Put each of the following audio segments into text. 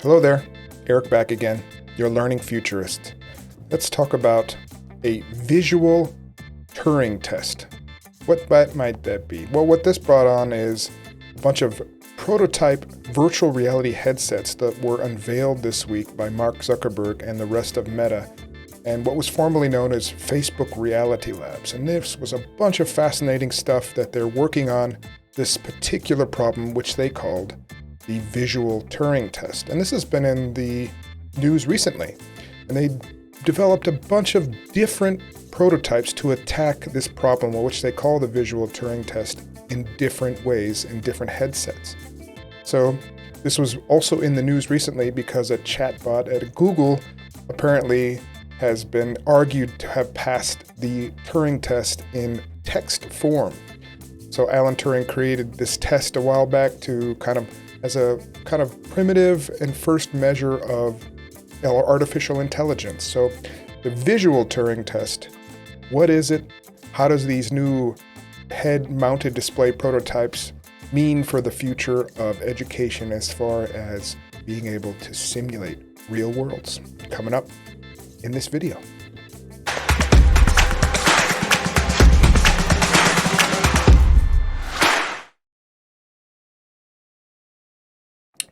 Hello there, Eric back again, your Learning Futurist. Let's talk about a visual Turing test. What might that be? Well, what this brought on is a bunch of prototype virtual reality headsets that were unveiled this week by Mark Zuckerberg and the rest of Meta, and what was formerly known as Facebook Reality Labs. And this was a bunch of fascinating stuff that they're working on this particular problem, which they called the Visual Turing Test. And this has been in the news recently. And they developed a bunch of different prototypes to attack this problem, which they call the Visual Turing Test, in different ways in different headsets. So this was also in the news recently because a chatbot at Google apparently has been argued to have passed the Turing test in text form. So Alan Turing created this test a while back to as a kind of primitive and first measure of artificial intelligence. So the Visual Turing Test, what is it? How does these new head-mounted display prototypes mean for the future of education as far as being able to simulate real worlds? Coming up in this video.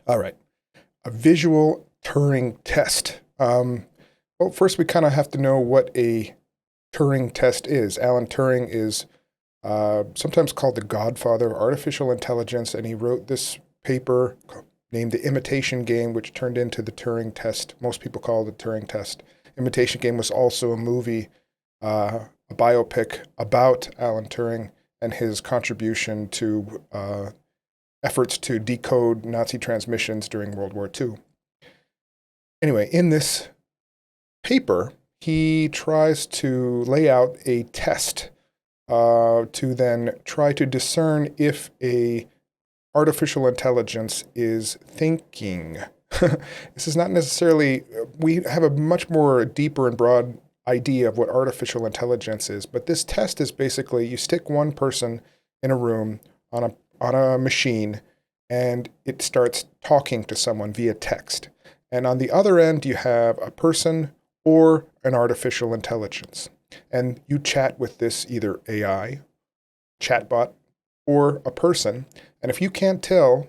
All right, a visual Turing test. Well, first we kind of have to know what a Turing test is. Alan Turing is sometimes called the godfather of artificial intelligence, and he wrote this paper named The Imitation Game, which turned into the Turing test. Most people call it the Turing test. Imitation Game was also a movie, a biopic about Alan Turing and his contribution to efforts to decode Nazi transmissions during World War II. Anyway, in this paper, he tries to lay out a test to then try to discern if a artificial intelligence is thinking. This is not necessarily, we have a much more deeper and broad idea of what artificial intelligence is, but this test is basically you stick one person in a room on a machine, and it starts talking to someone via text. And on the other end, you have a person or an artificial intelligence. And you chat with this either AI, chatbot, or a person. And if you can't tell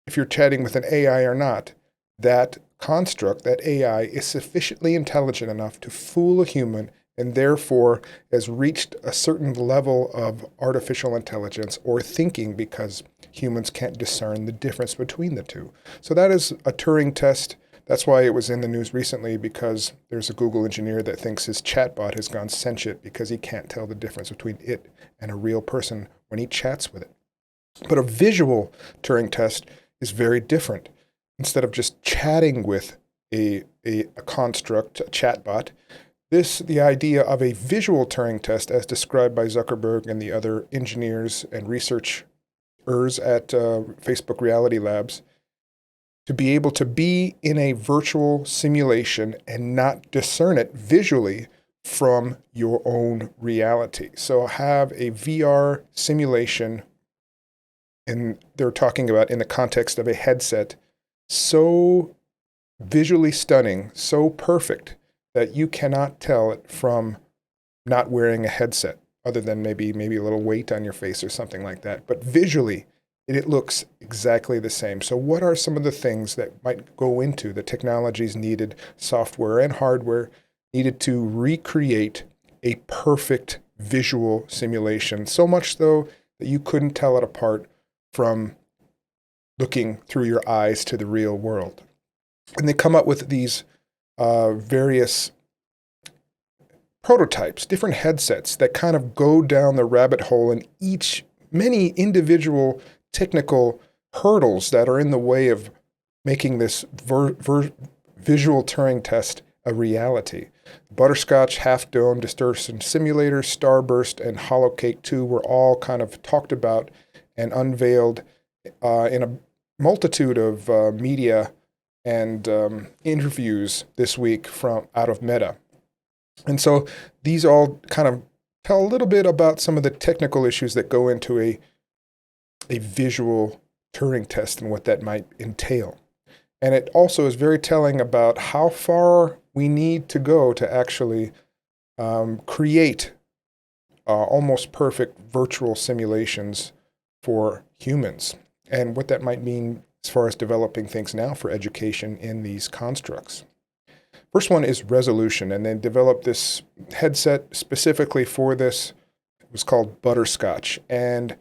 if you're chatting with an AI or not, that construct, that AI, is sufficiently intelligent enough to fool a human and therefore has reached a certain level of artificial intelligence or thinking because humans can't discern the difference between the two. So that is a Turing test. That's why it was in the news recently, because there's a Google engineer that thinks his chatbot has gone sentient because he can't tell the difference between it and a real person when he chats with it. But a visual Turing test is very different. Instead of just chatting with a construct, a chatbot, the idea of a visual Turing test, as described by Zuckerberg and the other engineers and researchers at Facebook Reality Labs, to be able to be in a virtual simulation and not discern it visually from your own reality. So have a VR simulation, and they're talking about in the context of a headset, so visually stunning, so perfect, that you cannot tell it from not wearing a headset, other than maybe a little weight on your face or something like that. But visually, it looks exactly the same. So what are some of the things that might go into the technologies needed, software and hardware, needed to recreate a perfect visual simulation? So much, though, that you couldn't tell it apart from looking through your eyes to the real world. And they come up with these various prototypes, different headsets that kind of go down the rabbit hole in many individual technical hurdles that are in the way of making this visual Turing test a reality. Butterscotch, Half Dome, Distortion Simulator, Starburst, and Hollowcake 2 were all kind of talked about and unveiled in a multitude of media and interviews this week out of Meta. And so these all kind of tell a little bit about some of the technical issues that go into a visual Turing test and what that might entail. And it also is very telling about how far we need to go to actually create almost perfect virtual simulations for humans, and what that might mean as far as developing things now for education in these constructs. First one is resolution, and they developed this headset specifically for this. It was called Butterscotch. And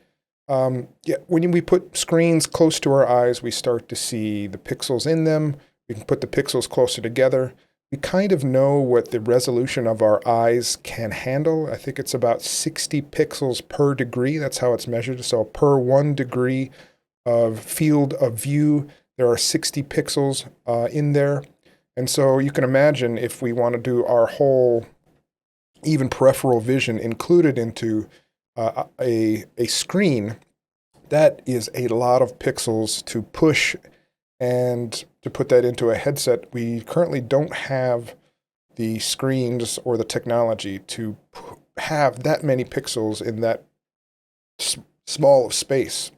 when we put screens close to our eyes, we start to see the pixels in them. We can put the pixels closer together. We kind of know what the resolution of our eyes can handle. I think it's about 60 pixels per degree. That's how it's measured. So per 1 degree of field of view, there are 60 pixels in there. And so you can imagine if we want to do our whole, even peripheral vision included into a screen, that is a lot of pixels to push. And to put that into a headset, we currently don't have the screens or the technology to have that many pixels in that small of space.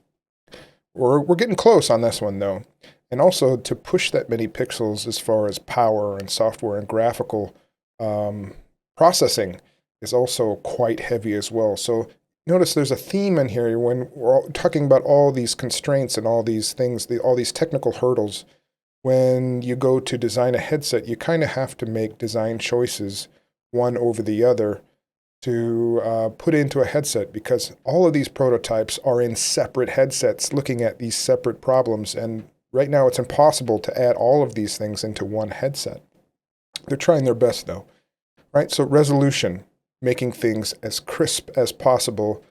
We're getting close on this one, though. And also to push that many pixels as far as power and software and graphical processing is also quite heavy as well. So notice there's a theme in here when we're talking about all these constraints and all these things, all these technical hurdles. When you go to design a headset, you kind of have to make design choices, one over the other, to put into a headset, because all of these prototypes are in separate headsets looking at these separate problems. And right now it's impossible to add all of these things into one headset. They're trying their best, though. Right? So resolution, making things as crisp as possible,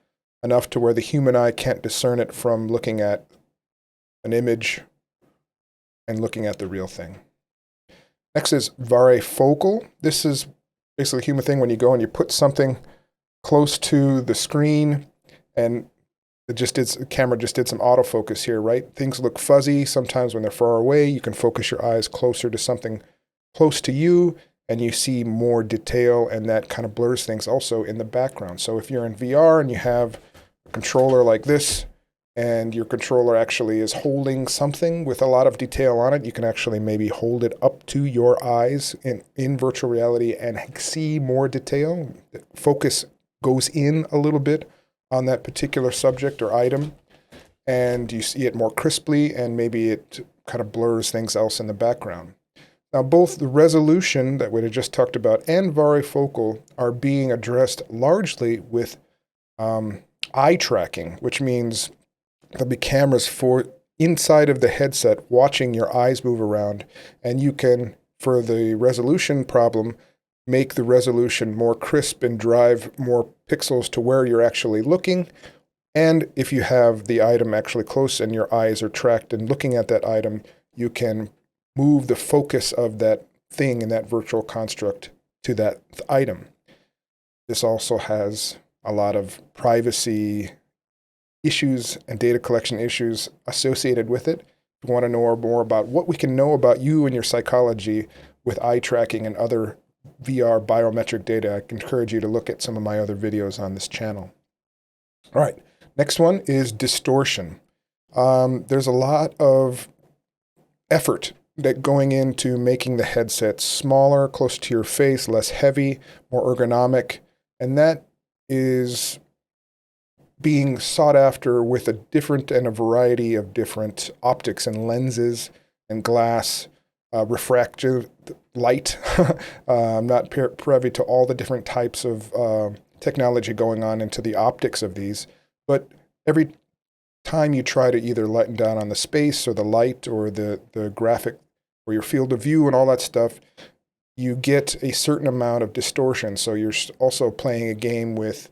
enough to where the human eye can't discern it from looking at an image and looking at the real thing. Next is Varifocal. This is basically a human thing when you go and you put something close to the screen, and the camera just did some autofocus here, right? Things look fuzzy sometimes when they're far away. You can focus your eyes closer to something close to you, and you see more detail, and that kind of blurs things also in the background. So if you're in VR and you have a controller like this, and your controller actually is holding something with a lot of detail on it, you can actually maybe hold it up to your eyes in virtual reality and see more detail. Focus goes in a little bit on that particular subject or item, and you see it more crisply, and maybe it kind of blurs things else in the background. Now, both the resolution that we had just talked about and varifocal are being addressed largely with eye tracking, which means there'll be cameras for inside of the headset watching your eyes move around, and you can, for the resolution problem, make the resolution more crisp and drive more pixels to where you're actually looking. And if you have the item actually close and your eyes are tracked and looking at that item, you can move the focus of that thing in that virtual construct to that item. This also has a lot of privacy issues and data collection issues associated with it. If you want to know more about what we can know about you and your psychology with eye tracking and other VR biometric data, I encourage you to look at some of my other videos on this channel. All right, next one is distortion. There's a lot of effort that going into making the headset smaller, close to your face, less heavy, more ergonomic, and that is being sought after with a variety of different optics and lenses and glass, refractive light. I'm not privy to all the different types of technology going on into the optics of these, but every time you try to either lighten down on the space or the light or the graphic or your field of view and all that stuff, you get a certain amount of distortion. So you're also playing a game with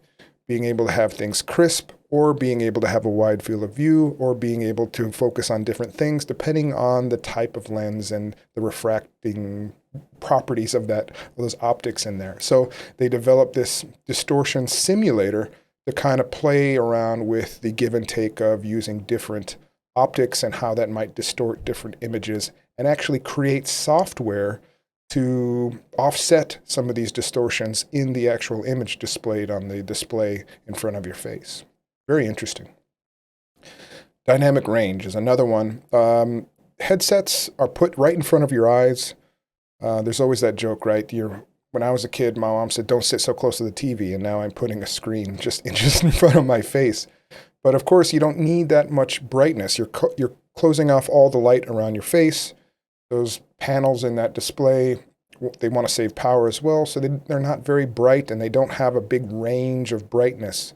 being able to have things crisp, or being able to have a wide field of view, or being able to focus on different things depending on the type of lens and the refracting properties of those optics in there. So they developed this distortion simulator to kind of play around with the give and take of using different optics and how that might distort different images, and actually create software to offset some of these distortions in the actual image displayed on the display in front of your face. Very interesting. Dynamic range is another one. headsets are put right in front of your eyes. There's always that joke, right? When I was a kid, my mom said, "Don't sit so close to the TV," and now I'm putting a screen just inches in front of my face. But of course, you don't need that much brightness. You're closing off all the light around your face. Those panels in that display, they want to save power as well, so they're not very bright, and they don't have a big range of brightness.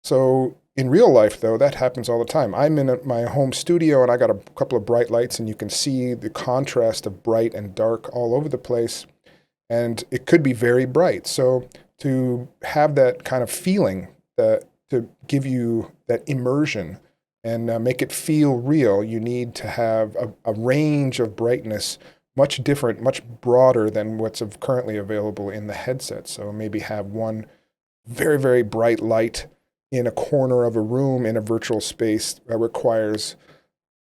So in real life, though, that happens all the time. I'm in my home studio, and I got a couple of bright lights, and you can see the contrast of bright and dark all over the place, and it could be very bright. So to have that kind of feeling, to give you that immersion and make it feel real, you need to have a range of brightness much different, much broader than what's currently available in the headset. So maybe have one very, very bright light in a corner of a room in a virtual space that requires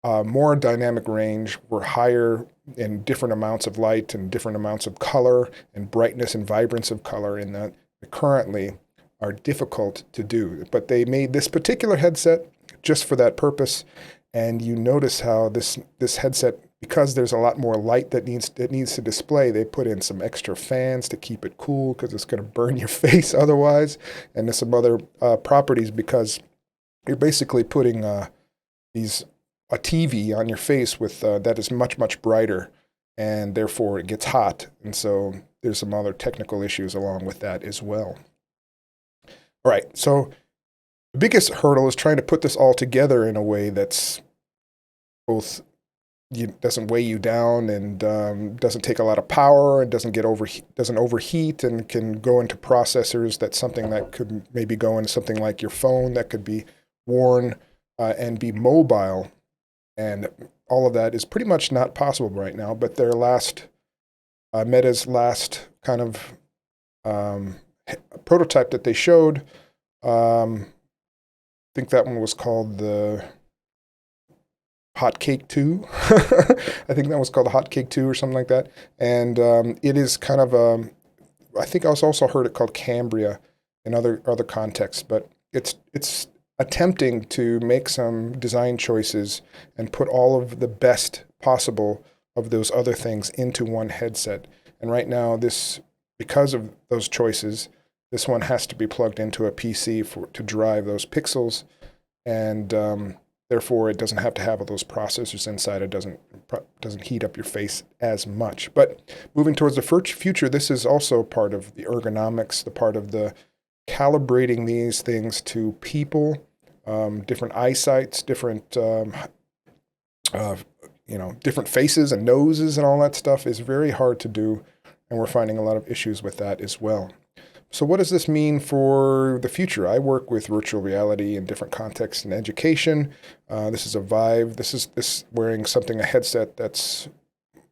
more dynamic range. We're higher in different amounts of light and different amounts of color and brightness and vibrance of color in that currently are difficult to do. But they made this particular headset just for that purpose. And you notice how this headset, because there's a lot more light that needs to display, they put in some extra fans to keep it cool because it's going to burn your face otherwise. And there's some other properties because you're basically putting a TV on your face with that is much, much brighter, and therefore it gets hot. And so there's some other technical issues along with that as well. All right, so the biggest hurdle is trying to put this all together in a way that's both doesn't weigh you down and doesn't take a lot of power and doesn't overheat and can go into processors. That's something that could maybe go into something like your phone that could be worn and be mobile. And all of that is pretty much not possible right now. But their Meta's last kind of prototype that they showed, I think that one was called the Hotcake 2. I think that was called the Hotcake 2 or something like that. And it is kind of I think I also heard it called Cambria in other contexts, but it's attempting to make some design choices and put all of the best possible of those other things into one headset. And right now, because of those choices, this one has to be plugged into a PC to drive those pixels, and therefore it doesn't have to have all those processors inside. It doesn't heat up your face as much. But moving towards the future, this is also part of the ergonomics, the part of the calibrating these things to people, different eyesights, different different faces and noses and all that stuff is very hard to do, and we're finding a lot of issues with that as well. So what does this mean for the future? I work with virtual reality in different contexts in education. This is a Vive. This is wearing a headset that's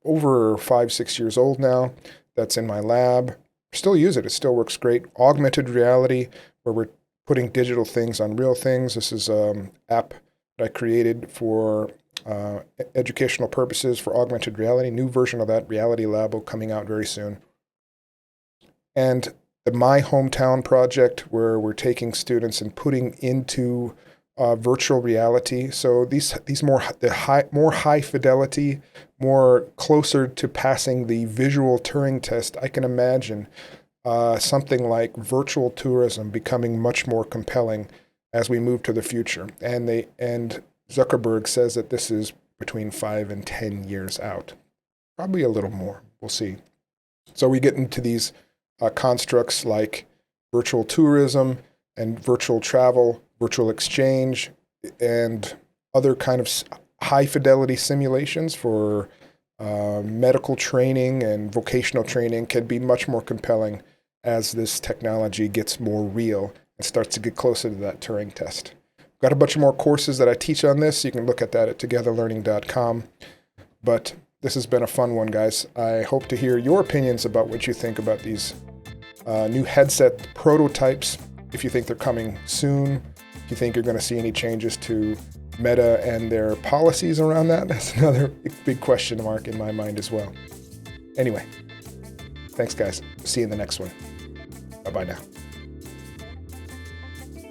over 5-6 years old now. That's in my lab. Still use it. It still works great. Augmented reality, where we're putting digital things on real things. This is an app that I created for educational purposes for augmented reality. New version of that, Reality Lab, coming out very soon. And the My Hometown project, where we're taking students and putting into virtual reality. So these more high fidelity, more closer to passing the visual Turing test. I can imagine something like virtual tourism becoming much more compelling as we move to the future. And Zuckerberg says that this is between 5 and 10 years out, probably a little more. We'll see. So we get into these constructs like virtual tourism and virtual travel, virtual exchange, and other kind of high fidelity simulations for medical training and vocational training can be much more compelling as this technology gets more real and starts to get closer to that Turing test. Got a bunch of more courses that I teach on this. You can look at that at togetherlearning.com. But this has been a fun one, guys. I hope to hear your opinions about what you think about these new headset prototypes, if you think they're coming soon, if you think you're going to see any changes to Meta and their policies around that. That's another big question mark in my mind as well. Anyway, thanks, guys. See you in the next one. Bye-bye now.